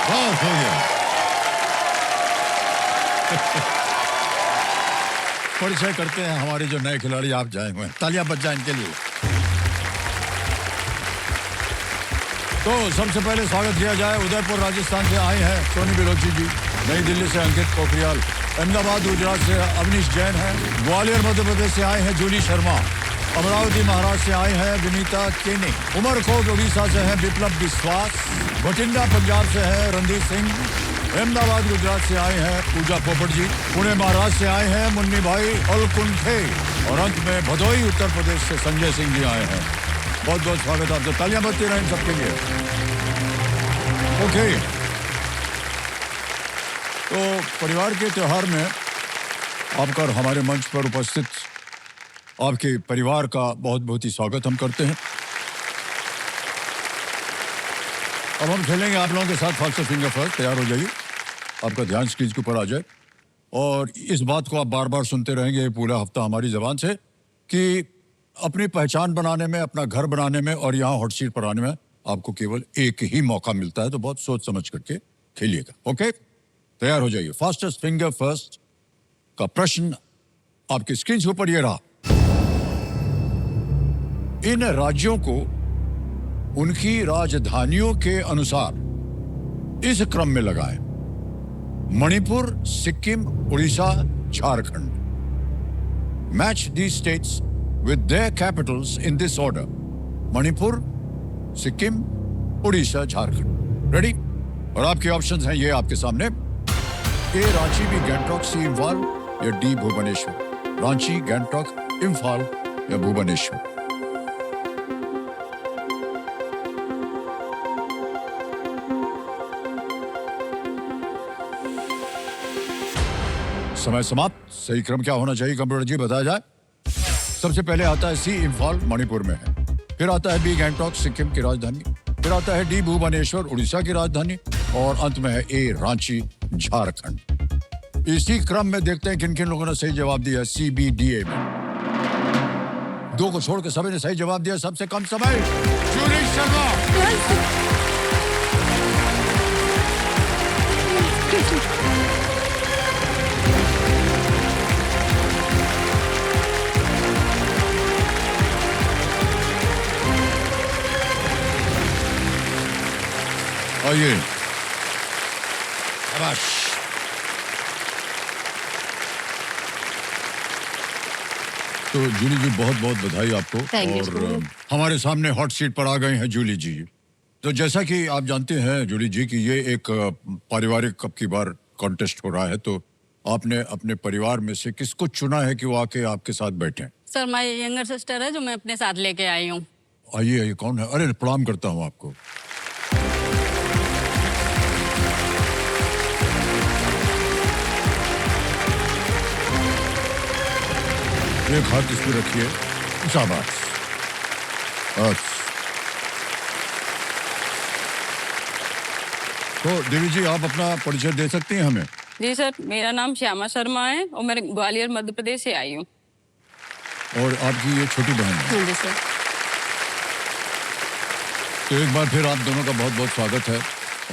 बहुत हो गया। परिचय करते हैं हमारे जो नए खिलाड़ी आप जाए हुए हैं, तालियां बज जाएं इनके लिए। तो सबसे पहले स्वागत किया जाए, उदयपुर राजस्थान से आए हैं सोनी बिलोची जी, नई दिल्ली से अंकित पोखरियाल, अहमदाबाद गुजरात से अवनीश जैन हैं, ग्वालियर मध्य प्रदेश से आए हैं जूली शर्मा, अमरावती महाराष्ट्र से आए हैं विनीता केनी, उमरकोट उड़ीसा से हैं विप्लव विश्वास, बठिंडा पंजाब से है रणदीप सिंह, अहमदाबाद गुजरात से आए हैं पूजा पोपट जी, पुणे महाराष्ट्र से आए हैं मुन्नी भाई अलकुंठे और अंत में भदोही उत्तर प्रदेश से संजय सिंह जी आए हैं। बहुत बहुत स्वागत आपका, तालियां बजती रहें सबके लिए। ओके, तो परिवार के त्योहार में आपका हमारे मंच पर उपस्थित आपके परिवार का बहुत बहुत ही स्वागत हम करते हैं। अब हम खेलेंगे आप लोगों के साथ फास्ट फिंगर फर्स्ट। तैयार हो जाइए, आपका ध्यान स्क्रीन के ऊपर आ जाए और इस बात को आप बार बार सुनते रहेंगे पूरा हफ्ता हमारी जबान से कि अपनी पहचान बनाने में, अपना घर बनाने में और यहाँ हॉट सीट पर आने में आपको केवल एक ही मौका मिलता है, तो बहुत सोच समझ करके खेलिएगा। ओके, तैयार हो जाइए। फास्टेस्ट फिंगर फर्स्ट का प्रश्न आपकी स्क्रीन के ऊपर ये रहा। इन राज्यों को उनकी राजधानियों के अनुसार इस क्रम में लगाएं: Manipur, Sikkim, Orissa, Jharkhand. Match the states with their Capitals in this order: Manipur, Sikkim, Orissa, Jharkhand. Ready? और आपके ऑप्शंस हैं ये आपके सामने: ए रांची, बी गैंगटॉक, सी इम्फाल या डी भुवनेश्वर। रांची, गैंगटॉक, इम्फाल या भुवनेश्वर। समय समाप्त। सही क्रम क्या होना चाहिए कंप्यूटर जी बताया जाए। सबसे पहले आता है सी इम्फाल, मणिपुर में है, फिर आता है बी गैंगटॉक, सिक्किम की राजधानी, फिर आता है डी भुवनेश्वर, उड़ीसा की राजधानी और अंत में है ए रांची, झारखंड। इसी क्रम में देखते हैं किन किन लोगों ने सही जवाब दिया सी बी डी ए में। दो को छोड़ के सभी ने सही जवाब दिया। सबसे कम समय जूली शर्मा। आइए, शाबाश। तो जूली जी बहुत बहुत बधाई आपको। और हमारे सामने हॉट सीट पर आ गए हैं जूली जी। तो जैसा कि आप जानते हैं जूली जी कि ये एक पारिवारिक अब की बार कॉन्टेस्ट हो रहा है, तो आपने अपने परिवार में से किसको चुना है कि वो आके आपके साथ बैठे? सर, मेरी यंगर सिस्टर है जो मैं अपने साथ लेके आई हूँ। आइए आइए, कौन है? अरे प्रणाम करता हूँ आपको। एक हाथ इस पे रखिए, शाबाश। तो देवी जी आप अपना परिचय दे सकती हैं हमें? जी सर, मेरा नाम श्यामा शर्मा है और मैं ग्वालियर मध्य प्रदेश से आई हूँ। और आपकी ये छोटी बहन है? जी सर। तो एक बार फिर आप दोनों का बहुत बहुत स्वागत है।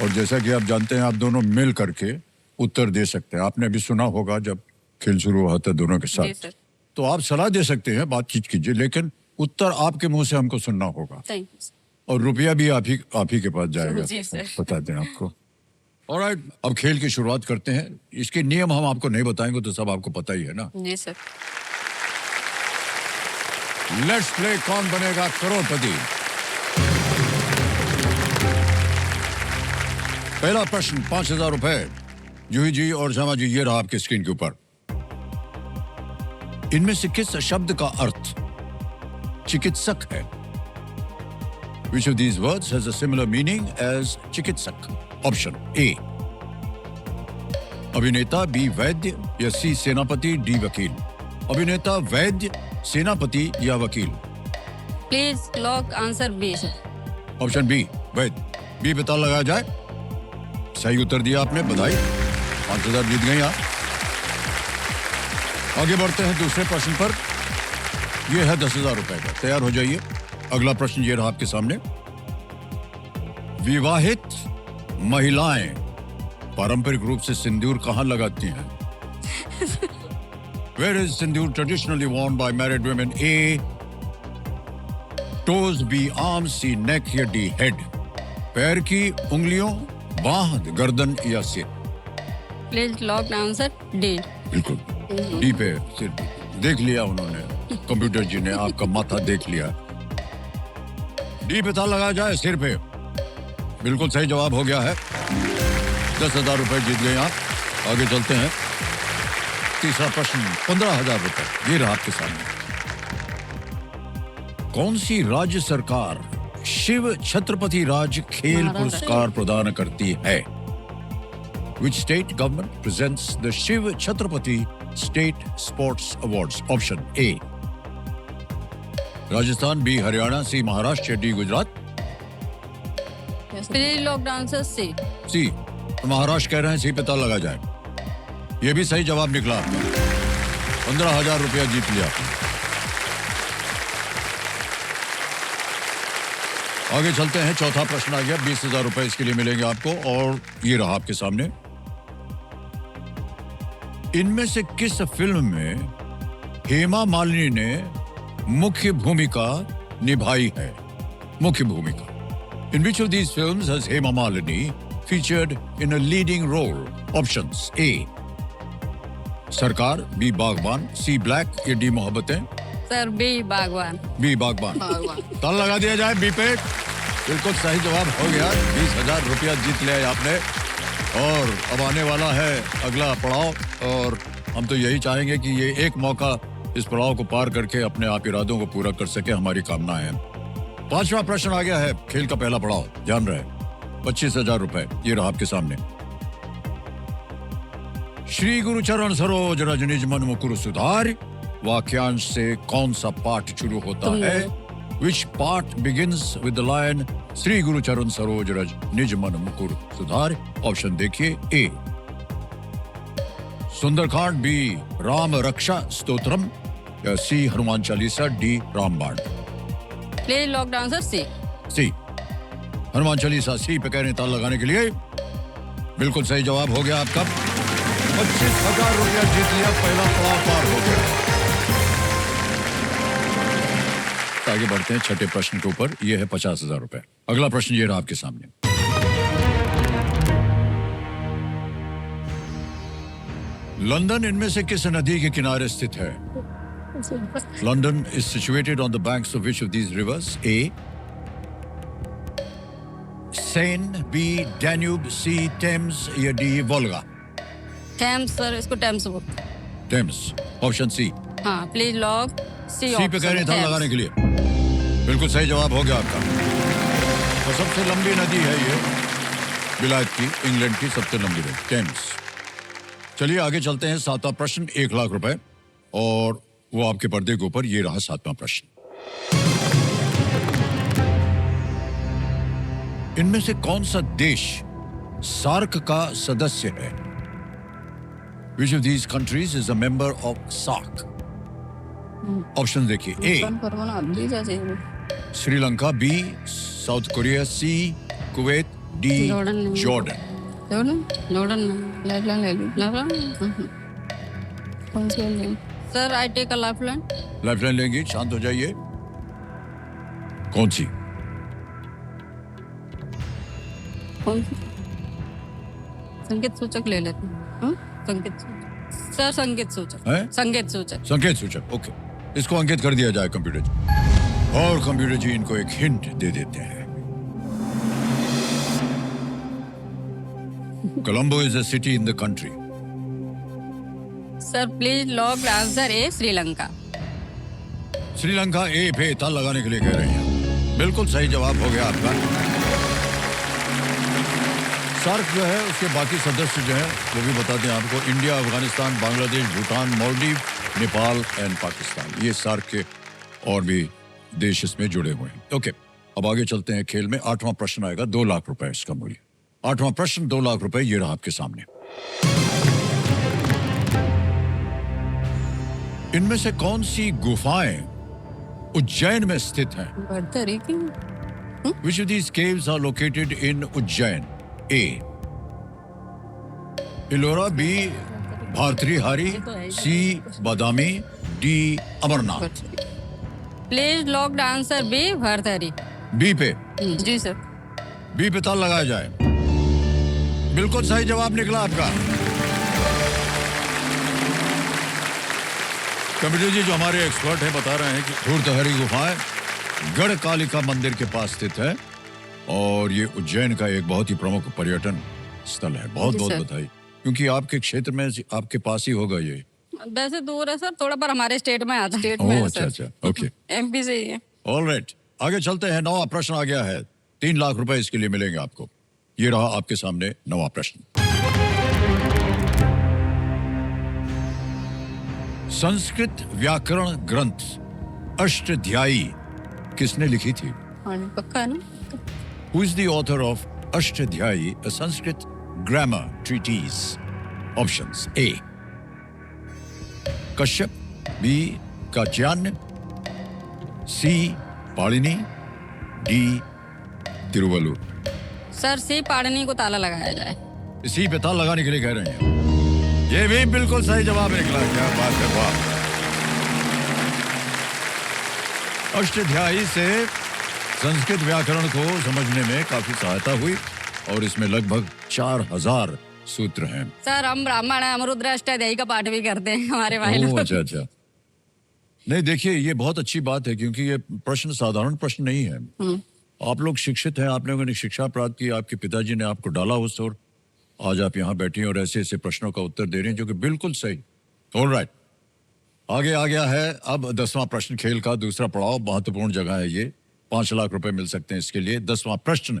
और जैसा कि आप जानते हैं आप दोनों मिल करके उत्तर दे सकते हैं। आपने अभी सुना होगा जब खेल शुरू हुआ था दोनों के साथ। जी सर। तो आप सलाह दे सकते हैं, बातचीत कीजिए, लेकिन उत्तर आपके मुंह से हमको सुनना होगा। और रुपया भी आप ही के पास जाएगा। जी सर। बता दें आपको। ऑलराइट, अब खेल की शुरुआत करते हैं। इसके नियम हम आपको नहीं बताएंगे, तो सब आपको पता ही है ना। जी सर। लेट्स प्ले कौन बनेगा करोड़पति। पहला प्रश्न 5,000 रुपए। जूही जी और श्यामा जी, ये रहा आपके स्क्रीन के ऊपर। इनमें से किस शब्द का अर्थ चिकित्सक है? Which of these words has a similar meaning as चिकित्सक? ऑप्शन ए अभिनेता, बी वैद्य या सी सेनापति, डी वकील। अभिनेता, वैद्य, सेनापति या वकील? Please lock answer B sir. Option B वैद्य। बी बता लगाया जाए। सही उत्तर दिया आपने, बधाई, 5,000 जीत गई आप। आगे बढ़ते हैं दूसरे प्रश्न पर। यह है 10,000 रुपए का। तैयार हो जाइए। अगला प्रश्न ये रहा आपके सामने। विवाहित महिलाएं पारंपरिक रूप से सिंदूर कहाँ लगाती हैं? Where is sindoor traditionally worn by married women? A. Toes, B. Arms, C. Neck या D. Head. पैर की उंगलियों, बाह, गर्दन या सिर? Please lock answer D. बिल्कुल डी पे सिर देख लिया उन्होंने, कंप्यूटर जी ने आपका माथा देख लिया। डी पे ताला लगाया जाए सिर पे। बिल्कुल सही जवाब हो गया है। 10,000 रुपए जीत गए आप। आगे चलते हैं। तीसरा प्रश्न 15,000 रुपए ये रहा आपके सामने। कौन सी राज्य सरकार शिव छत्रपति राज्य खेल पुरस्कार प्रदान करती है? Which state government presents the Shiv Chhatrapati State Sports Awards? Option A. Rajasthan, B. Haryana, C. Maharashtra, D. Gujarat? Please lock answer C. C. Maharashtra कह रहे हैं, C पे ताला लगा जाए। ये भी सही जवाब निकला आपका। 15,000 रुपया जीत लिया। आगे चलते हैं। चौथा प्रश्न आ गया। 20,000 रुपए इसके लिए मिलेंगे आपको और ये रहा आपके सामने। इनमें से किस फिल्म में हेमा मालिनी ने मुख्य भूमिका निभाई है? मुख्य भूमिका। In which of these films has Hema Malini featured in a leading role? Options: A. सरकार, B. बागबान, C. ब्लैक या D. मोहब्बतें? सर बी बागवान। B. बागबान। ताला लगा दिया जाए बी पे। बिल्कुल सही जवाब हो गया। 20,000 रुपया जीत लिया आपने। और अब आने वाला है अगला पड़ाव और हम तो यही चाहेंगे कि ये एक मौका इस पड़ाव को पार करके अपने आप इरादों को पूरा कर सके, हमारी कामना है। 5वां प्रश्न आ गया है। खेल का पहला पड़ाव ध्यान रहे। 25,000 रुपए ये रहा आपके सामने। श्री गुरु चरण सरोज रज निज मन मुकुर सुधार वाक्यांश से कौन सा पाठ शुरू होता है? Which part begins with the line Shri गुरु चरण सरोज रज निज मन मुकुर सुधार? ऑप्शन देखिए। ए. सुंदरकांड, बी. राम रक्षा स्तोत्रम या सी. हनुमान चालीसा, डी. रामबाण? Please lock answer C. C Hanuman Chalisa C पे कह रहे हैं ताला लगाने के लिए। बिल्कुल सही जवाब हो गया आपका। 25,000 रुपया जीत लिया। पहला पड़ाव पार हो गया। आगे बढ़ते हैं छठे प्रश्न के ऊपर। यह है 50,000 रुपए। अगला प्रश्न ये रहा आपके सामने। लंदन इनमें से किस नदी के किनारे स्थित है? London is situated on the banks of which of these rivers? A. Seine, B. Danube, C. Thames या D. Volga? थैम्स सर, इसको टैम्स बोल। Thames. Option C. हाँ प्लीज लॉक सी। सी पे कह रहे थे लगाने के लिए। बिल्कुल सही जवाब हो गया आपका। तो सबसे लंबी नदी है ये विलायत की, इंग्लैंड की सबसे लंबी नदी टेम्स। चलिए आगे चलते हैं। 7वां प्रश्न 1 लाख रुपए और वो आपके पर्दे के ऊपर। ये रहा 7वां प्रश्न। इनमें से कौन सा देश सार्क का सदस्य है? Which of these countries is a member of SAARC? Option देखिए। A. Sri Lanka, B. South Korea, C. Kuwait, D. Jordan? Sir I take a lifeline. Lifeline लेंगी। शांत हो जाइए। कौन सी? संकेत सूचक ले लेते हैं। संकेत सूचक सर, संकेत सूचक है? संकेत सूचक। संकेत सूचक ओके। इसको अंकित कर दिया जाए कंप्यूटर जी। और कंप्यूटर जी इनको एक हिंट दे देते हैं। Colombo is a city in the country. Sir please lock answer A. Sri Lanka. Sri Lanka A पे ताला लगाने के लिए कह रहे हैं। बिल्कुल सही जवाब हो गया आपका। सार्क जो है उसके बाकी सदस्य जो हैं वो भी बता दें आपको। India, Afghanistan, Bangladesh, Bhutan, Maldives, Nepal and Pakistan. ये सार्क के और भी देश इसमें जुड़े हुए हैं। ओके, अब आगे चलते हैं खेल में। 8वां प्रश्न आएगा। 2 लाख रुपए इसका मूल्य। 8वां प्रश्न 2 लाख रुपए ये रहा आपके सामने। इनमें से कौन सी गुफाएं उज्जैन में स्थित हैं? Which of these caves are located in Ujjain? A. Ellora, B Bhartrihari, C Badami, D Amarnath. Please lock answer B Bharthari. B पे जी सर। बी पे ताला लगाया जाए। बिल्कुल सही जवाब निकला आपका। कमिटी जी, जो हमारे एक्सपर्ट हैं बता रहे हैं कि धूर्तहरी गुफाएं गढ़ कालिका मंदिर के पास स्थित है और ये उज्जैन का एक बहुत ही प्रमुख पर्यटन स्थल है। बहुत बहुत बधाई, क्योंकि आपके क्षेत्र में, आपके पास ही होगा ये। वैसे दूर है सर थोड़ा, पर हमारे स्टेट में आता है। ओह अच्छा अच्छा, ओके। एमपी से ही है। ऑलराइट, आगे चलते हैं। 9वां प्रश्न आ गया है। 3 लाख रुपए इसके लिए मिलेंगे आपको। ये रहा आपके सामने 9वां प्रश्न। संस्कृत व्याकरण ग्रंथ अष्टध्यायी किसने लिखी थी? पक्का है ना? Who is the author of Ashtadhyayi, a Sanskrit grammar treatise? Options: A. Kashyap, B. Katyanya, C. Palini, D. Tiruvallur. Sir C Palani को ताला लगाया जाए। इसी पे ताला लगाने के लिए कह रहे हैं। ये भी बिल्कुल सही जवाब निकला। क्या बात है, वाह। अष्टाध्यायी से संस्कृत व्याकरण को समझने में काफी सहायता हुई और इसमें लगभग 4000 सूत्र हैं। सर हम ब्राह्मण हैं, हम रुद्र अष्टाध्यायी का पाठ भी करते हैं हमारे भाई लोग। अच्छा अच्छा। नहीं देखिए, ये बहुत अच्छी बात है क्योंकि ये प्रश्न साधारण प्रश्न नहीं है। आप लोग शिक्षित हैं, आप लोगों ने शिक्षा प्राप्त की, आपके पिताजी ने आपको डाला उस ओर, आज आप यहाँ बैठी हैं और ऐसे ऐसे प्रश्नों का उत्तर दे रहे हैं जो कि बिल्कुल सही। ऑलराइट, आगे आ गया है अब 10वां प्रश्न। खेल का दूसरा पड़ाव, महत्वपूर्ण जगह है ये। 5 लाख रुपए मिल सकते हैं इसके लिए। 10वां प्रश्न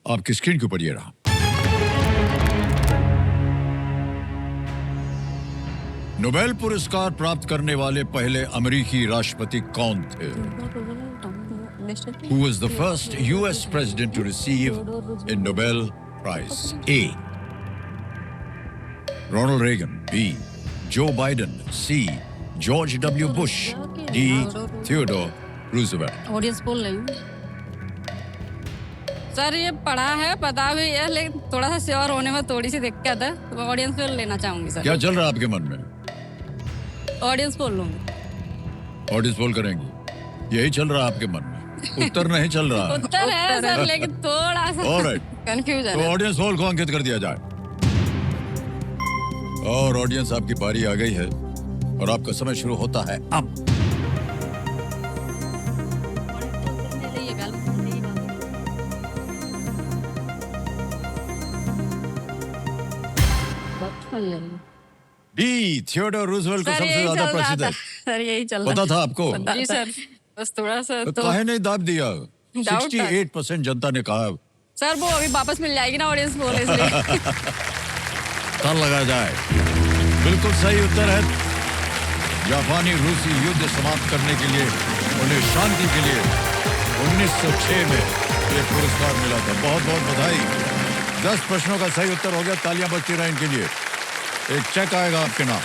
आपकी स्क्रीन के ऊपर ये रहा। नोबेल पुरस्कार प्राप्त करने वाले पहले अमेरिकी राष्ट्रपति कौन थे? Who was the first US president to receive a Nobel Prize? A. Ronald Reagan, B. Joe Biden, C. George W. Bush, D. Theodore Roosevelt. Audience बोल रही हूँ सर, ये पढ़ा है, पता भी है, लेकिन थोड़ा सा श्योर होने में थोड़ी सी दिक्कत है, तो मैं ऑडियंस पोल लेना चाहूंगी सर। क्या चल रहा है आपके मन में? ऑडियंस पोल लूंगी। ऑडियंस पोल करेंगी? यही चल रहा है आपके मन में? उत्तर नहीं चल रहा है? उत्तर है सर, लेकिन थोड़ा सा ऑलराइट, कंफ्यूजन तो है। ऑडियंस पोल को अंकित कर दिया जाए। और ऑडियंस, आपकी बारी आ गई है और आपका समय शुरू होता है अब। डी, थियोडोर रूजवेल्ट को सबसे ज्यादा प्रसिद्ध है। सर यही चल रहा पता था आपको? जी सर, बस थोड़ा सा तो काहे नहीं दाब दिया? 68% जनता ने कहा। सर वो अभी वापस मिल जाएगी ना ऑडियंस पोल, इसलिए ताल लगाया जाए। बिल्कुल सही उत्तर है। जापानी रूसी युद्ध समाप्त करने के लिए, उन्हें शांति के लिए 1906 में ये पुरस्कार मिला था। बहुत बहुत बधाई। 10 प्रश्नों का सही उत्तर हो गया। तालियां बजती रहें इनके लिए। एक चेक आएगा आपके नाम।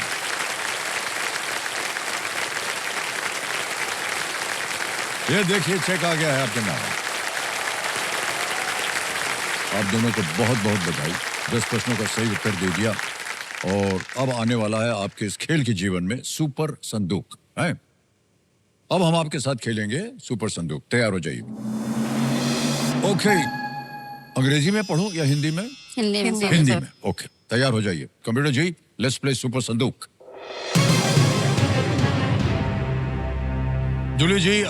ये देखिए, चेक आ गया है आपके नाम। आप दोनों को बहुत बहुत बधाई। 10 प्रश्नों का सही उत्तर दे दिया और अब आने वाला है आपके इस खेल के जीवन में सुपर संदूक है। अब हम आपके साथ खेलेंगे सुपर संदूक। तैयार हो जाइए। ओके, अंग्रेजी में पढ़ूं या हिंदी में? हिंदी में। ओके, तैयार हो जाइए। Computer ji, let's play super संदूक। जूली जी,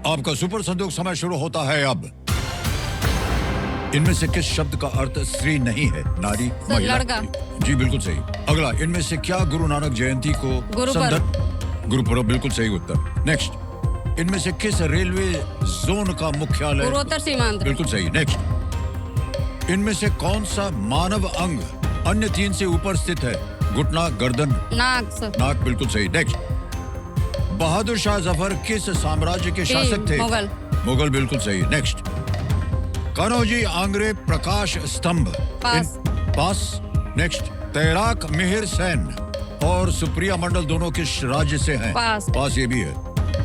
आपका सुपर संदूक समय शुरू होता है अब। इनमें से किस शब्द का अर्थ स्त्री नहीं है, नारी, महिला? लड़का। जी बिल्कुल सही। अगला, इनमें से क्या गुरु नानक जयंती को गुरुपर्व? बिल्कुल सही उत्तर। नेक्स्ट, इनमें से किस रेलवे जोन का मुख्यालय? पूर्वोत्तर सीमांत। बिल्कुल सही। नेक्स्ट, इनमें से कौन सा मानव अंग अन्य 3 से ऊपर स्थित है? घुटना, गर्दन, नाक सर। नाक, बिल्कुल सही। नेक्स्ट, बहादुर शाह जफर किस साम्राज्य के शासक थे? मुगल। मुगल, बिल्कुल सही। नेक्स्ट, कनौजी आंग्रे प्रकाश स्तंभ। पास। पास। नेक्स्ट, तैराक मिहिर सेन और सुप्रिया मंडल दोनों किस राज्य से हैं? पास। पास, ये भी है।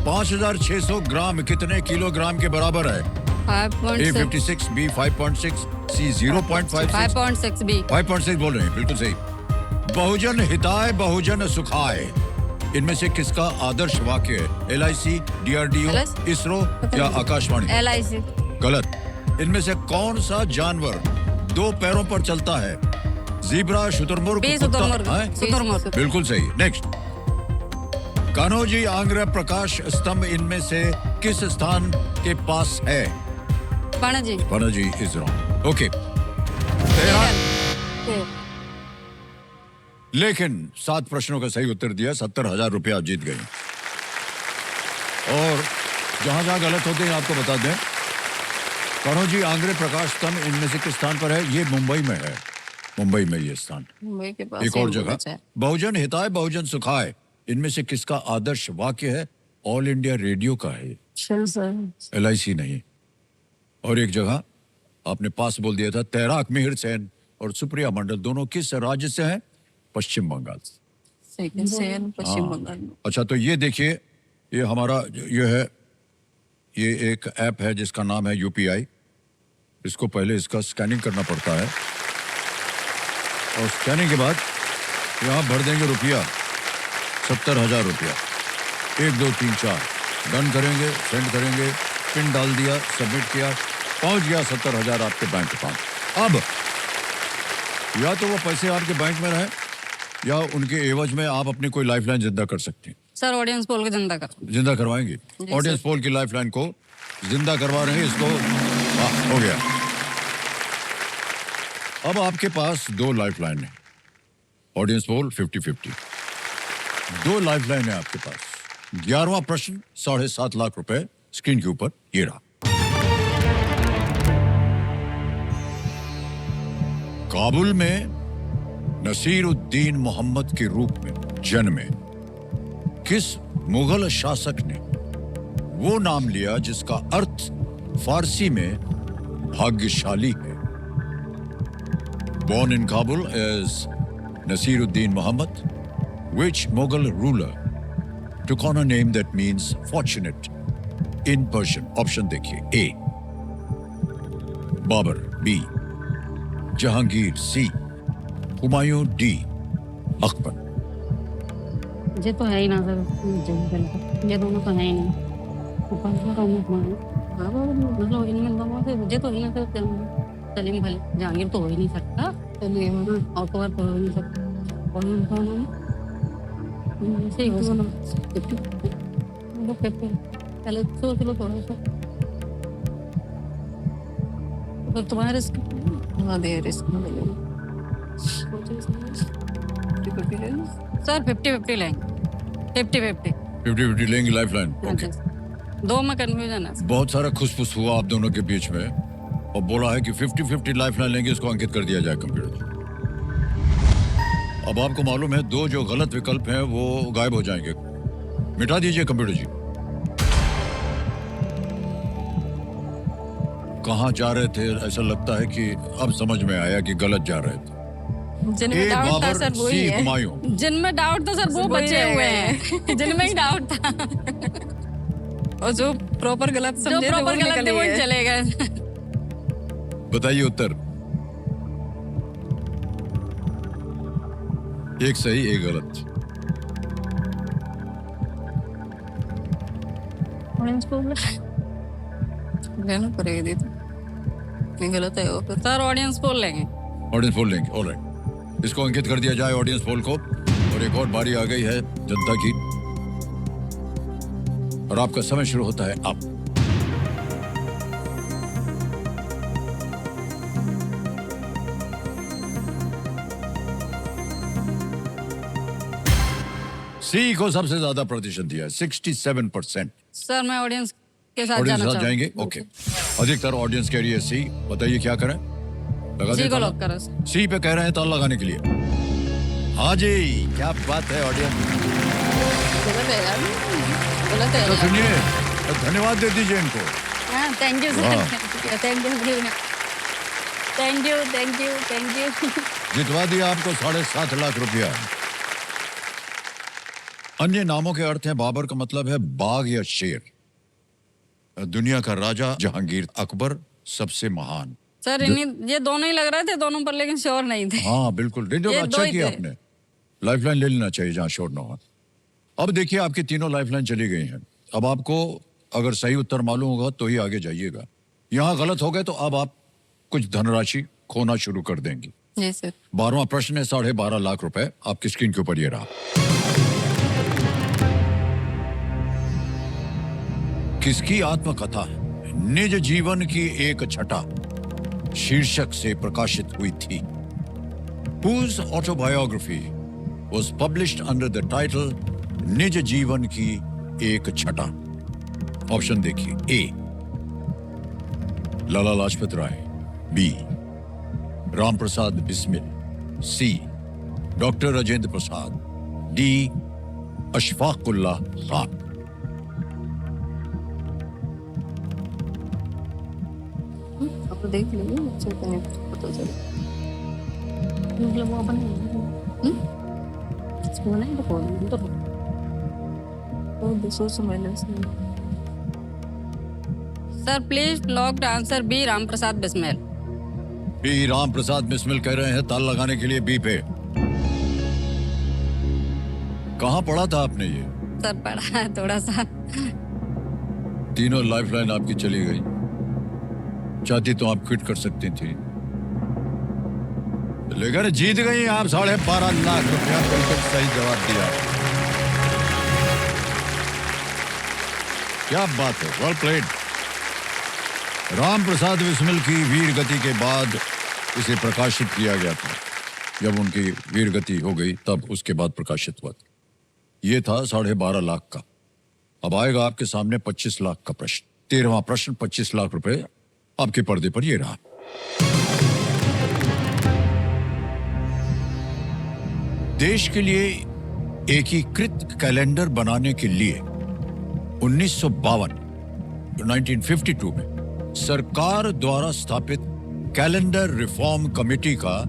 5600 ग्राम कितने किलोग्राम के बराबर है? A 5.6 56, B 5.6, C 0.56, 5.6 B 5.6 बोल रहे हैं, बिल्कुल सही। बहुजन हिताय बहुजन सुखाय, इनमें से किसका आदर्श वाक्य है? LIC, DRDO, LIC? इसरो या आकाशवाणी? LIC गलत। इनमें से कौन सा जानवर दो पैरों पर चलता है? ज़ीब्रा, शुतुरमुर्ग, B कुत्ता? शुतुरमुर्ग हैं? शुतुरमुर्ग बिल्कुल सही। नेक्स्ट, कान्होजी आंग्र प्रकाश स्तंभ इनमें से किस स्थान के पास है? Panaji Panaji is wrong. Okay, तेरह, लेकिन 7 प्रश्नों का सही उत्तर दिया, 70,000 रुपया आप जीत गए। और जहां जहां गलत होते हैं आपको बता दें, कान्होजी आंग्रे प्रकाश स्तंभ इनमें से किस स्थान पर है? ये मुंबई में है, मुंबई में ये स्थान। मुंबई के पास एक और जगह, बहुजन हिताय बहुजन सुखाय, इनमें से किसका आदर्श वाक्य है? ऑल इंडिया रेडियो का है, LIC नहीं। और एक जगह आपने पास बोल दिया था, तैराक मिहिर सेन और सुप्रिया मंडल दोनों किस राज्य से हैं? पश्चिम बंगाल से। पश्चिम बंगाल में। अच्छा, तो ये देखिए, ये हमारा ये है, ये एक ऐप है जिसका नाम है UPI। इसको पहले इसका स्कैनिंग करना पड़ता है और स्कैनिंग के बाद यहाँ भर देंगे रुपया, 70,000 रुपया। 1 2 3 4 डन करेंगे, सेंड करेंगे, पिन डाल दिया, सबमिट किया, पहुंच गया 70,000 आपके बैंक अकाउंट। अब या तो वो पैसे आपके बैंक में रहे या उनके एवज में आप अपनी कोई लाइफलाइन जिंदा कर सकते हैं। सर ऑडियंस पोल को जिंदा करवाएंगे। ऑडियंस पोल की लाइफलाइन को जिंदा करवा रहे हैं। इसको हो गया। अब आपके पास 2 लाइफलाइन है। ऑडियंस पोल 50-50, 2 लाइफलाइन है आपके पास। 11वां प्रश्न 7.5 लाख रुपए स्क्रीन के ऊपर ये रहा। काबुल में नसीरुद्दीन मोहम्मद के रूप में जन्मे किस मुगल शासक ने वो नाम लिया जिसका अर्थ फारसी में भाग्यशाली है? Born in Kabul as Nasiruddin Muhammad, which Mughal ruler took on a name that means fortunate in Persian? Option देखिए, A Babur, B Jahangir, C Humayun, D Akbar. ये तो है ही ना सर, ये दोनों तो है ही नहीं। मतलब इनमें दोनों से मुझे तो ही ना सर, सलीम भले, जहांगीर तो हो ही नहीं सकता, सलीम अकबर तो हो ही नहीं सकता, और उनका नाम ऐसे ही हो सकता। पहले सोच लो थोड़ा सा, तो तुम्हारा रिस्क दे, रिस्क में ले लो सर। 50-50 लेंगे, 50-50 लेंगे लाइफलाइन। ओके, 2 में कन्फ्यूजन है। बहुत सारा खुसफुस हुआ आप दोनों के बीच में और बोला है कि 50-50 लाइफलाइन लेंगे, इसको अंकित कर दिया जाए कंप्यूटर। अब आपको मालूम है 2 जो गलत विकल्प हैं वो गायब हो जाएंगे, मिटा दीजिए कंप्यूटर जी। कहाँ जा रहे थे? ऐसा लगता है कि अब समझ में आया कि गलत जा रहे थे। जिनमें डाउट था सर वही है, जिनमें डाउट था सर वो बचे हुए हैं, जिनमें डाउट था, और जो प्रॉपर गलत समझे थे वो चले गए। बताइए उत्तर। एक सही, एक गलत। पड़ेगी गलत है वो सर। ऑडियंस पोल लेंगे, ऑडियंस पोल लेंगे। ऑलराइट, इसको अंकित कर दिया जाए ऑडियंस पोल को। और एक और बारी आ गई है जनता की, और आपका समय शुरू होता है अब। सी को सबसे ज्यादा प्रतिशत दिया, 67%। सर मैं ऑडियंस के साथ जाना जाएंगे। ओके, अधिकतर ऑडियंस कह रही है सी। बताइए क्या करें? सी को लॉक करो। सी पे कह रहे हैं ताला लगाने के लिए। हाँ जी, क्या बात है ऑडियंस। तो सुनिए, धन्यवाद दे दीजिए इनको। Thank you sir, thank you, thank you, thank you, thank you. जितवा दिया आपको 7.5 लाख रुपया। अन्य नामों के अर्थ हैं, बाबर का मतलब है बाघ या शेर, दुनिया का राजा जहांगीर, अकबर सबसे महान। सर इन्हीं ये दोनों ही लग रहे थे दोनों पर, लेकिन श्योर नहीं थे। हाँ बिल्कुल, नहीं, ये अच्छा दो ही किया थे। आपने, लाइफलाइन ले लेना चाहिए जहां शोर ना हो। अब देखिए आपकी तीनों लाइफलाइन चली गई हैं। अब आपको अगर सही उत्तर मालूम होगा तो ही आगे जाइएगा। यहाँ गलत हो गए तो अब आप कुछ धनराशि खोना शुरू कर देंगी। जी सर। 12वां प्रश्न है 12.5 लाख रुपए आपकी स्क्रीन के ऊपर ये रहा। किसकी आत्मकथा निज जीवन की एक छटा शीर्षक से प्रकाशित हुई थी? Whose autobiography was published under the title निज जीवन की एक छटा? ऑप्शन देखिए, ए लाला लाजपत राय, बी राम प्रसाद बिस्मिल, सी डॉक्टर राजेंद्र प्रसाद, डी अशफाकुल्लाह खान। आप देख लीजिए, अच्छे से पता चले। मतलब वो अपन नहीं तो कौन तो वो दूसरों से मैंने sir please locked answer B Ram Prasad Bismil. B Ram Prasad Bismil कह रहे हैं, ताल लगाने के लिए बी पे। कहाँ पढ़ा था आपने ये? सर पढ़ा है थोड़ा सा। तीनों लाइफलाइन आपकी चली गई। चाहती तो आप क्विट कर सकती थी, लेकिन जीत गई आप 12.5 लाख रुपया। बिल्कुल सही जवाब दिया, क्या बात है, वेल प्लेड। राम प्रसाद बिस्मिल की वीर गति के बाद इसे प्रकाशित किया गया था। जब उनकी वीर गति हो गई तब उसके बाद प्रकाशित हुआ था। यह था 12.5 लाख का। अब आएगा आपके सामने 25 लाख का प्रश्न। 13वां प्रश्न 25 लाख रुपए आपके पर्दे पर यह रहा। देश के लिए एकीकृत कैलेंडर बनाने के लिए 1952 में सरकार द्वारा स्थापित कैलेंडर रिफॉर्म कमेटी का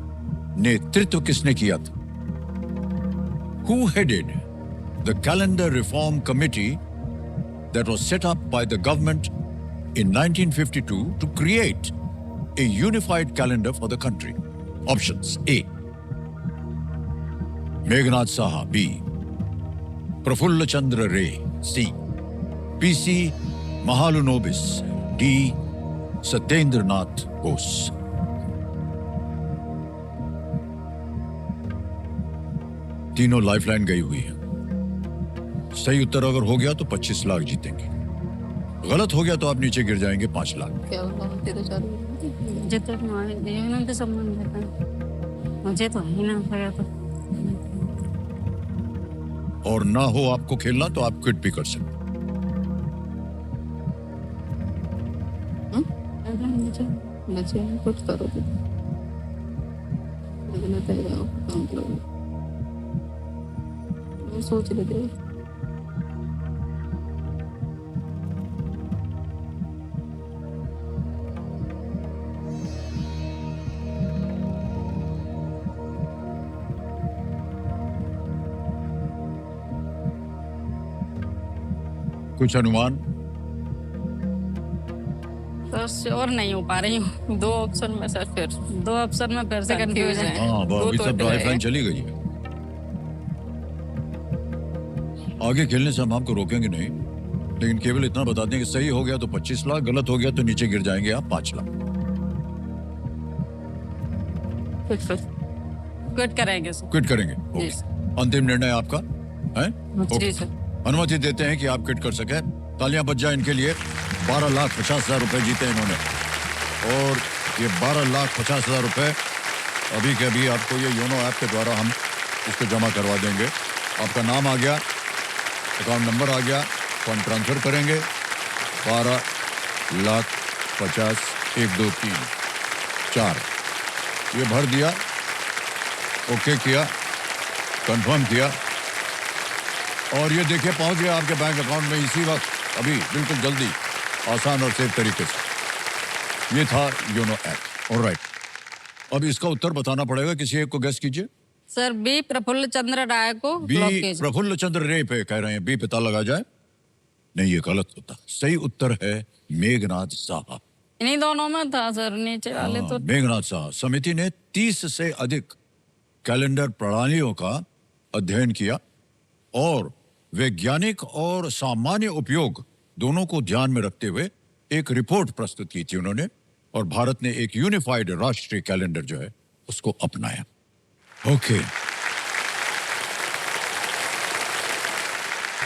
नेतृत्व किसने किया था? Who headed the calendar reform committee that was set up by the government in 1952 to create a unified calendar for the country? Options: A Meghnath Saha, B Praful चंद्र रे, C PC महालुनोबिस, D Satyendra Nath Bose. तीनों lifeline गई हुई है। सही उत्तर अगर हो गया तो 25 लाख जीतेंगे, गलत हो गया तो आप नीचे गिर जाएंगे 5 लाख। क्या होगा? मुझे तो इन्होंने तो सम्मान देता, मुझे तो ही ना होगा तो। और ना हो आपको खेलना तो आप क्विट भी कर सकते। मुझे कुछ करो तो सोच लेते। कुछ अनुमान? सर श्योर नहीं हो पा रही हूँ। 2 ऑप्शन में सर, फिर 2 ऑप्शन में फिर से कंफ्यूज है। हाँ, वो अभी सब लाइफलाइन चली गई है। आगे खेलने से हम आपको रोकेंगे नहीं, लेकिन केवल इतना बता दें कि सही हो गया तो 25 लाख, गलत हो गया तो नीचे गिर जाएंगे आप 5 लाख। क्विट करेंगे सर। क्विट करेंगे, ओके। अंतिम निर्णय आपका है? जी सर। अनुमति देते हैं कि आप क्विट कर सके। तालियां बज जाए इनके लिए। 12,50,000 रुपए जीते इन्होंने, और ये 12,50,000 रुपए अभी के अभी आपको ये योनो ऐप के द्वारा हम इसको जमा करवा देंगे। आपका नाम आ गया, अकाउंट नंबर आ गया, फंड ट्रांसफर करेंगे। 12,50,123,4 ये भर दिया, ओके किया, कंफर्म किया, और ये देखिए पहुंच गया आपके बैंक अकाउंट में इसी वक्त, अभी बिल्कुल जल्दी, आसान और सेफ तरीके से। ये था योनो ऐप। ऑलराइट, अब इसका उत्तर बताना पड़ेगा, किसी एक को गेस कीजिए। सर बी प्रफुल्ल चंद्र राय को बी प्रफुल्ल चंद्र रे पे कह रहे हैं, बी पे ताला लगा जाए। नहीं, ये गलत होता। सही उत्तर है मेघनाथ साहा। इन्हीं दोनों में था सर, नीचे वाले तो मेघनाथ साहा। समिति ने 30 से अधिक कैलेंडर प्रणालियों का अध्ययन किया और वैज्ञानिक और सामान्य उपयोग दोनों को ध्यान में रखते हुए एक रिपोर्ट प्रस्तुत की थी उन्होंने, और भारत ने एक यूनिफाइड राष्ट्रीय कैलेंडर जो है उसको अपनाया। ओके,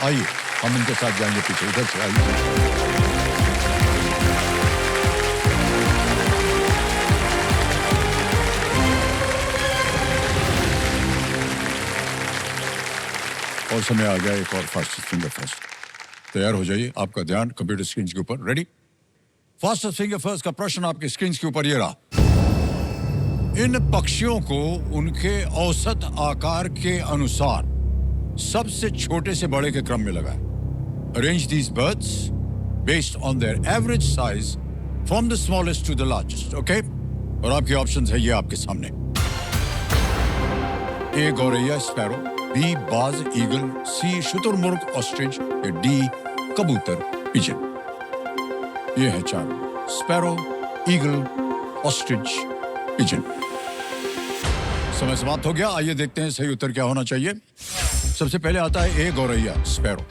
आइए हम इनके साथ जाएंगे पीछे, इधर से आइए। और समय आ गया एक और फास्ट फिंगर फर्स्ट। तैयार हो जाइए, आपका ध्यान कंप्यूटर स्क्रीन के ऊपर। रेडी? फास्ट फिंगर फर्स्ट का प्रश्न आपके स्क्रीन के ऊपर ये रहा। इन पक्षियों को उनके औसत आकार के अनुसार सबसे छोटे से बड़े के क्रम में लगाएं। Arrange these birds based on their average size from the smallest to the largest. Okay, और आपके ऑप्शंस है ये आपके सामने। ए गौरैया स्पैरो, बी बाज ईगल, सी शुतुरमुर्ग ऑस्ट्रिच, या डी कबूतर पिजन। ये है चार: स्पैरो, ईगल, ऑस्ट्रिच, पिजन। समय समाप्त हो गया। आइए देखते हैं सही उत्तर क्या होना चाहिए। सबसे पहले आता है ए गौरैया स्पैरो,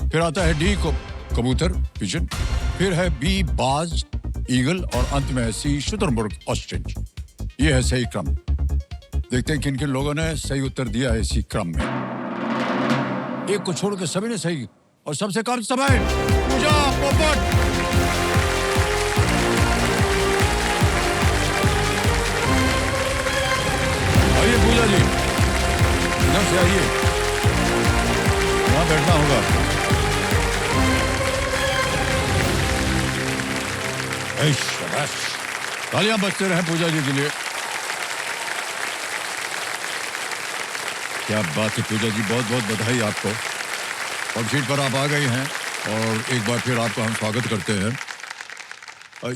फिर आता है डी कबूतर पिजन, फिर है बी बाज ईगल, और अंत में है सी शुतुरमुर्ग ऑस्ट्रिच। ये है सही क्रम। देखते हैं किन किन लोगों ने सही उत्तर दिया है इसी क्रम में। एक को छोड़ के सभी ने सही, और सबसे कम समय पूजा पोपट। आइए पूजा जी, इधर से आइए, वहां बैठना होगा। शाबाश, तालियां बजते रहे पूजा जी के लिए। क्या बात है पूजा जी, बहुत बहुत बधाई आपको। और सीट पर आप आ गई हैं और एक बार फिर आपका हम स्वागत करते हैं।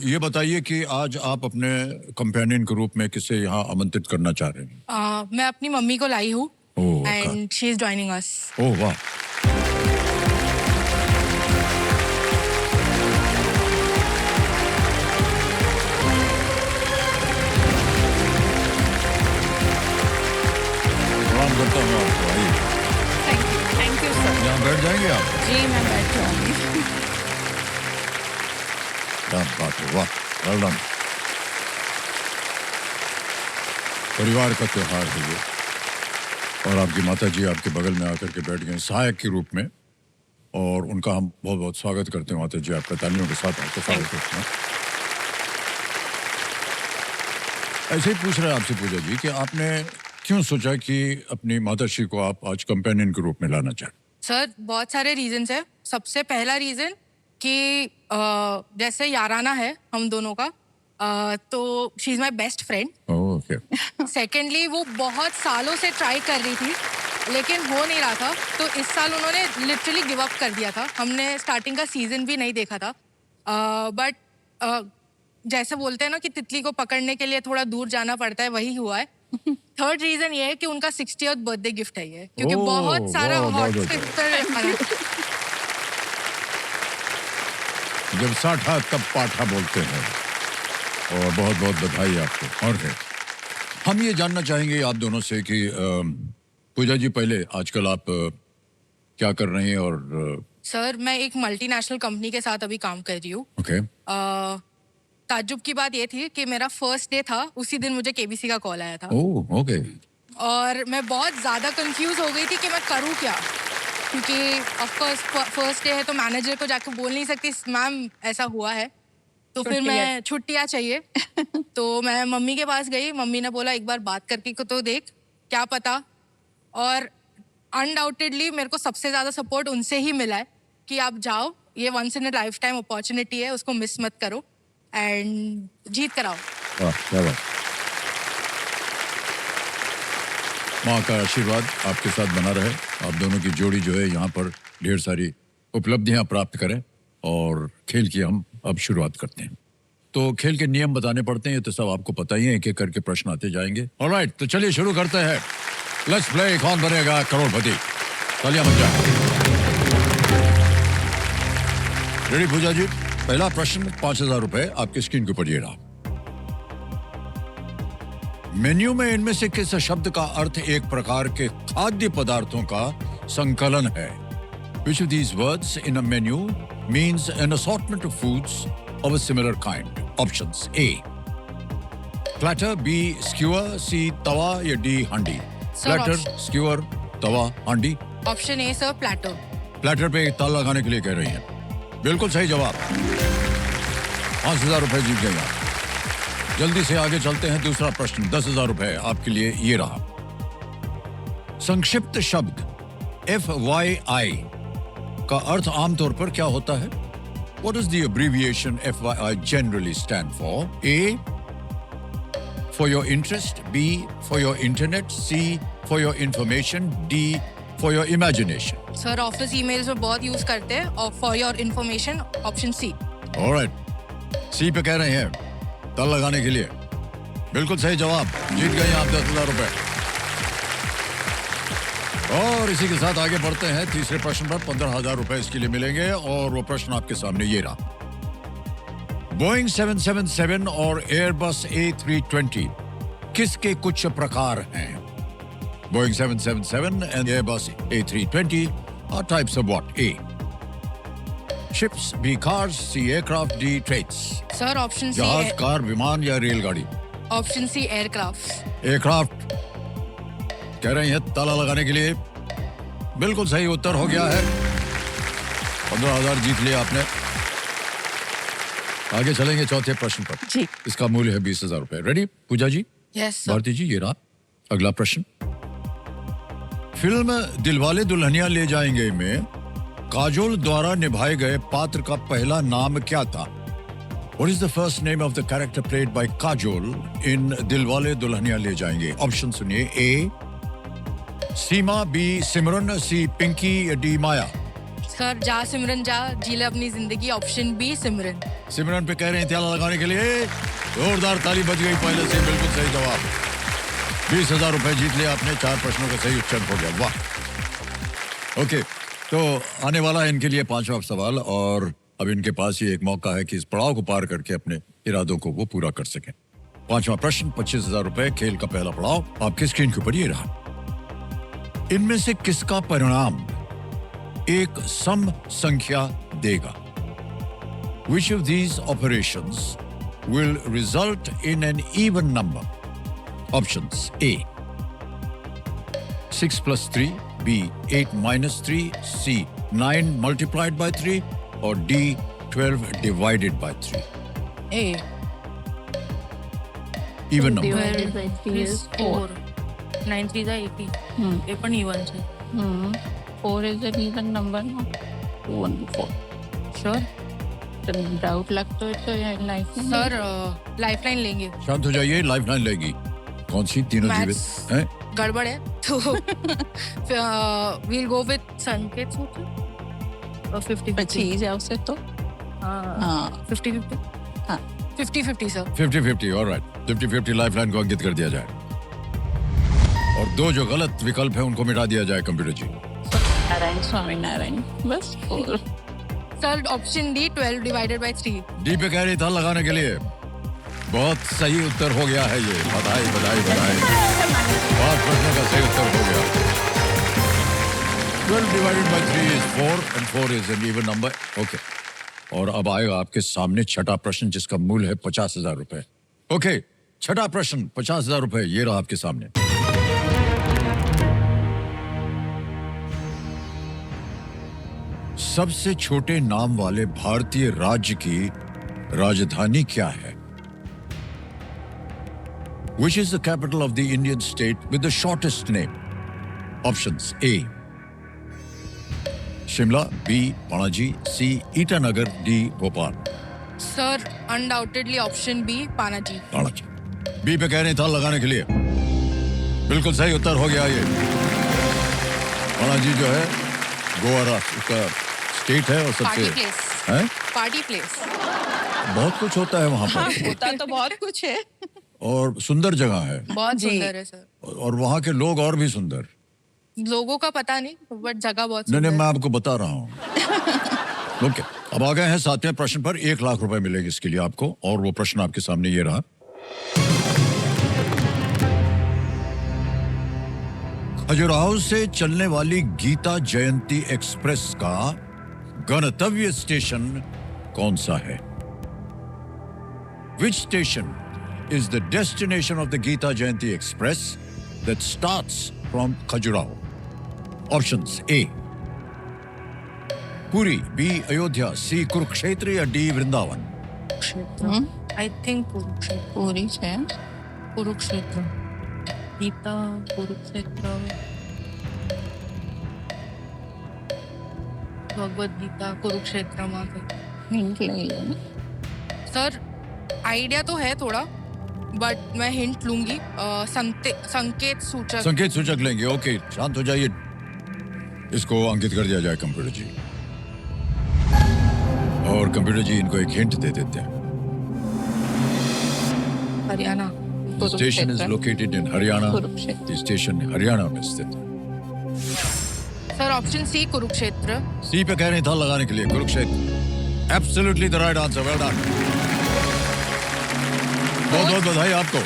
ये बताइए कि आज आप अपने कंपेनियन के रूप में किसे यहाँ आमंत्रित करना चाह रहे हैं? मैं अपनी मम्मी को लाई हूँ oh, and she is joining us. Oh वाह, प्रणाम करता हूँ आपको। आइए, थैंक यू सर। यहाँ बैठ जाएंगे आप? जी मैं बैठ जाऊंगी। क्या बात है, वाह, वेल डन। परिवार का त्योहार है ये, और आपकी माता जी आपके बगल में आकर के बैठ गए सहायक के रूप में, और उनका हम बहुत बहुत स्वागत करते हैं। माता जी आपका तालियों के साथ आपका स्वागत करते हैं। ऐसे ही पूछ रहे हैं आपसे पूजा जी कि आपने क्यों सोचा कि अपनी माताश्री को आप आज कंपेनियन के रूप में लाना चाहते? सर बहुत सारे रीजंस है। सबसे पहला रीजन कि जैसे याराना है हम दोनों का, तो she is my best friend. Okay. Secondly वो बहुत सालों से ट्राई कर रही थी लेकिन हो नहीं रहा था, तो इस साल उन्होंने लिटरली गिव अप कर दिया था। हमने स्टार्टिंग का सीजन भी नहीं देखा था, बट जैसे बोलते हैं ना कि तितली को पकड़ने के लिए थोड़ा दूर जाना पड़ता है, वही हुआ है। थर्ड रीजन ये है कि उनका 60th बर्थडे गिफ्ट है ये, क्योंकि बहुत सारा हॉट जब साठा तब पाठा बोलते हैं, और बहुत बहुत बधाई आपको। और है हम ये जानना चाहेंगे आप दोनों से कि पूजा जी पहले आजकल आप क्या कर रही हैं? और सर मैं एक मल्टीनेशनल कंपनी के साथ अभी काम कर रही हूँ। ओके। ताज्जुब की बात ये थी कि मेरा फर्स्ट डे था, उसी दिन मुझे केबीसी का कॉल आया था। Oh okay. और मैं बहुत ज़्यादा कंफ्यूज हो गई थी कि मैं करूँ क्या, क्योंकि ऑफकोर्स फर्स्ट डे है तो मैनेजर को जाकर बोल नहीं सकती मैम ऐसा हुआ है, तो फिर मैं छुट्टियाँ चाहिए। तो मैं मम्मी के पास गई, मम्मी ने बोला एक बार बात करके तो देख क्या पता, और अनडाउटेडली मेरे को सबसे ज़्यादा सपोर्ट उनसे ही मिला है कि आप जाओ, ये once in a lifetime opportunity है, उसको मिस मत करो एंड जीत कराओ। वाह, क्या बात। माँ का आशीर्वाद आपके साथ बना रहे, आप दोनों की जोड़ी जो है यहाँ पर ढेर सारी उपलब्धियाँ प्राप्त करें। और खेल की हम अब शुरुआत करते हैं। तो खेल के नियम बताने पड़ते हैं, तो सब आपको पता ही है, एक एक करके प्रश्न आते जाएंगे। ऑलराइट, तो चलिए शुरू करते हैं। लेट्स प्ले कौन बनेगा करोड़पति। तालियां बज जाए। रेडी पूजा जी? पहला प्रश्न 5,000 रुपए आपकी स्क्रीन के ऊपर ये रहा। मेन्यू में इनमें से किस शब्द का अर्थ एक प्रकार के खाद्य पदार्थों का संकलन है? Which of these words in a menu means an assortment of foods of a similar kind? Options: A. Platter, B. Skewer, C. Tawa या D. Handi? Sir, Platter, skewer, tawa, handi? Option A sir, platter. Platter पे ताला लगाने के लिए कह रही हैं। बिल्कुल सही जवाब। 5,000 रुपए जीत गए आप। जल्दी से आगे चलते हैं। दूसरा प्रश्न 10,000 रुपए आपके लिए ये रहा। संक्षिप्त शब्द FYI का अर्थ आमतौर पर क्या होता है? What does the abbreviation FYI generally stand for? A. For your interest. B. For your internet. C. For your information. D. For your imagination. Sir office emails में बहुत यूज करते हैं, और for your information option C. Alright. C पे कह रहे हैं ताला लगाने के लिए। बिल्कुल सही जवाब। जीत गए आप 10,000 रुपए। और इसी के साथ आगे बढ़ते हैं तीसरे प्रश्न पर। 15,000 रुपए इसके लिए मिलेंगे और वो प्रश्न आपके सामने ये रहा। बोइंग 777 और एयरबस A320 किसके कुछ प्रकार हैं? Boeing 777 and Airbus A320 are types of what? A. Ships, B. Cars, C. Aircraft, D. Trains. Sir option C. जहाज, कार, विमान या रेलगाड़ी? Option C, aircraft. एयरक्राफ्ट कह रही हैं ताला लगाने के लिए। बिल्कुल सही उत्तर हो गया है। 15,000 जीत लिया आपने। आगे चलेंगे चौथे प्रश्न पर जी। इसका मूल्य है 20,000 रुपए। Ready Puja ji? Yes sir. Bharti ji ये रहा अगला प्रश्न। फिल्म दिलवाले दुल्हनिया ले जाएंगे में काजोल द्वारा निभाए गए पात्र का पहला नाम क्या था? What is the first name of the character played by Kajol in Dilwale Dulhania ले जाएंगे? ऑप्शन सुनिए। A. Seema, B. Simran, C. Pinky, D. Maya? Sir जा सिमरन जा, जी ले अपनी जिंदगी। ऑप्शन बी, सिमरन। सिमरन पे कह रहे हैं ताला लगाने के लिए। जोरदार ताली बज गई पहले से। बिल्कुल सही जवाब। 20,000 रुपए जीत लिया आपने। 4 प्रश्नों का सही उत्तर हो गया। वाह। ओके, तो आने वाला है इनके लिए 5वां सवाल और अब इनके पास ये एक मौका है कि इस पड़ाव को पार करके अपने इरादों को वो पूरा कर सकें। 5वां प्रश्न 25,000 रुपए। खेल का पहला पड़ाव आपकी स्क्रीन के ऊपर ये रहा। इनमें से किसका परिणाम एक सम संख्या देगा? Which of these operations will result in an even number? Options: A. 6 plus 3, B. 8 minus 3, C. 9 multiplied by 3, or D. 12 divided by 3. A. Even number. Divided by 3 is 4. 9 3 80. એ પણ even છે। 4 is an even number, no? 2 and 4. Sure तो doubt लगता है तो ये life में sir lifeline लेंगे। शांत हो जाइए। लाइफलाइन लेगी कौन सी? तीनों जीवित Maths हैं। गड़बड़ है तो वील गो विद संकेत सूत्र। 50-50। चीज है उसे तो हाँ 50-50। हाँ 50-50 सर। 50-50 ऑलराइट। 50-50 लाइफलाइन को अंकित कर दिया जाए और 2 जो गलत विकल्प है उनको मिटा दिया जाए कंप्यूटर जी। नारायण स्वामी नारायण बस 4। Sir option D 12 divided by 3। D पे कह रही था लगाने के लिए। बहुत सही उत्तर हो गया है ये। बधाई बधाई बधाई। 5 प्रश्नों का सही उत्तर हो गया। 12 divided by 3 is 4 and 4 is an even number. Okay. और अब आएगा आपके सामने छठा प्रश्न जिसका मूल्य है 50,000 रुपए। ओके, छठा प्रश्न 50,000 रुपए ये रहा आपके सामने। सबसे छोटे नाम वाले भारतीय राज्य की राजधानी क्या है? Which is the capital of the Indian state with the shortest name? Options: A. Shimla, B. Panaji, C. Itanagar, D. Bhopal. Sir undoubtedly option B, Panaji. Panaji. B पे कह रहे था लगाने के लिए। बिल्कुल सही उत्तर हो गया ये। पणाजी जो है गोवा राष्ट्र का स्टेट है और पार्टी सबसे प्लेस। है पार्टी प्लेस। बहुत कुछ होता है वहाँ पर होता तो बहुत कुछ है। और सुंदर जगह है बहुत जी। सुंदर है सर। और वहाँ के लोग और भी सुंदर। लोगों का पता नहीं बट जगह बहुत नहीं सुंदर नहीं, मैं है। आपको बता रहा हूँ। ओके, अब आ गए हैं 7वें प्रश्न पर। 1 लाख रुपए मिलेंगे इसके लिए आपको, और वो प्रश्न आपके सामने ये रहा। खजुराहो से चलने वाली गीता जयंती एक्सप्रेस का गंतव्य स्टेशन कौन सा है? Which station is the destination of the Geeta Jayanti Express that starts from Khajuraho? Options: A, Puri, B, Ayodhya, C, Kurukshetra या D, Vrindavan? Kurukshetra, I think Kurukshetra, पूरी है। कुरुक्षेत्र, गीता कुरुक्षेत्र, भगवद गीता कुरुक्षेत्र में। हिंट ले लो ना। सर आइडिया तो है थोड़ा, बट मैं हिंट लूंगी। संकेत सूचक। संकेत सूचक लेंगे। ओके, शांत हो जाइए, इसको अंकित कर दिया जाए कंप्यूटर जी। और कंप्यूटर जी इनको एक हिंट दे देते हैं। Haryana. Station is located in Haryana. Kurukshetra. Station Haryana में स्थित है। Sir option C Kurukshetra. C पे कह रहे था लगाने के लिए, Kurukshetra. Absolutely the right answer, well done. बहुत बहुत बधाई आपको।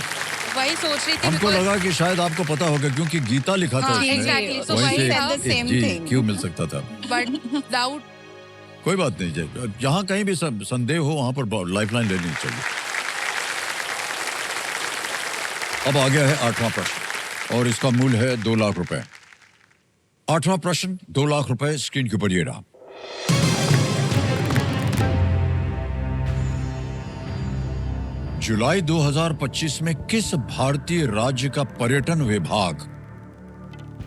वही सोच रही थी हमको because- लगा कि शायद आपको पता होगा, क्योंकि गीता लिखा था हाँ, उसमें। exactly, so वहीं why से said the same ji, thing? क्यों मिल सकता था? But doubt. कोई बात नहीं, जहाँ कहीं भी संदेह हो वहां पर लाइफलाइन लेनी चाहिए। अब आ गया है 8वां प्रश्न, और इसका मूल्य है 2 लाख रुपए। 8वां प्रश्न 2 लाख रुपए स्क्रीन के ऊपर ये रहा। जुलाई 2025 में किस भारतीय राज्य का पर्यटन विभाग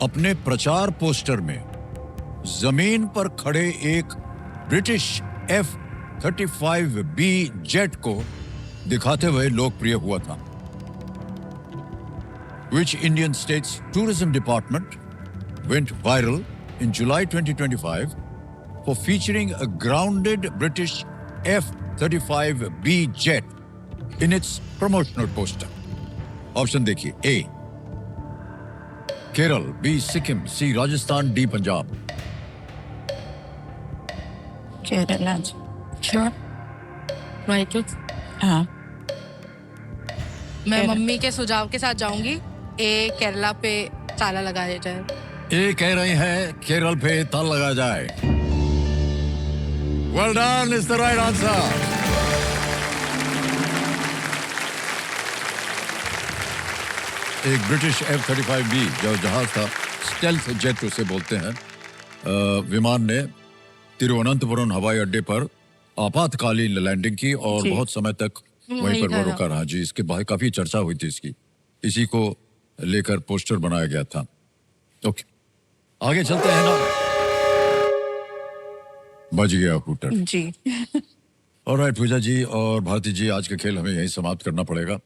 अपने प्रचार पोस्टर में जमीन पर खड़े एक ब्रिटिश F-35B जेट को दिखाते हुए लोकप्रिय हुआ था? Which Indian state's tourism department went viral in July 2025 for featuring a grounded British F-35B jet in its promotional poster? Option देखिए: A, Kerala, B, Sikkim, C, Rajasthan, D, Punjab. Kerala. Sure, right. हाँ। मैं केरल। मम्मी के सुझाव के साथ जाऊंगी। ए केरला पे ताला लगाया जाए। ए कह रही है केरल पे ताला लगा जाए। Well done, is the right answer. एक ब्रिटिश F-35B जो जहाज था, स्टेल्थ जेट उसे बोलते हैं, विमान ने तिरुवनंतपुरम हवाई अड्डे पर आपातकालीन लैंडिंग की और जी। बहुत समय तक वहीं वहीं पर वो ठहरा। रुका रहा। जी, इसके बाहर काफी चर्चा हुई थी इसकी, इसी को लेकर पोस्टर बनाया गया था। ओके, आगे चलते हैं ना। बज गया हूटर। जी। ऑलराइट पूजा जी और भारती जी, आज का खेल हमें यहीं समाप्त करना पड़ेगा।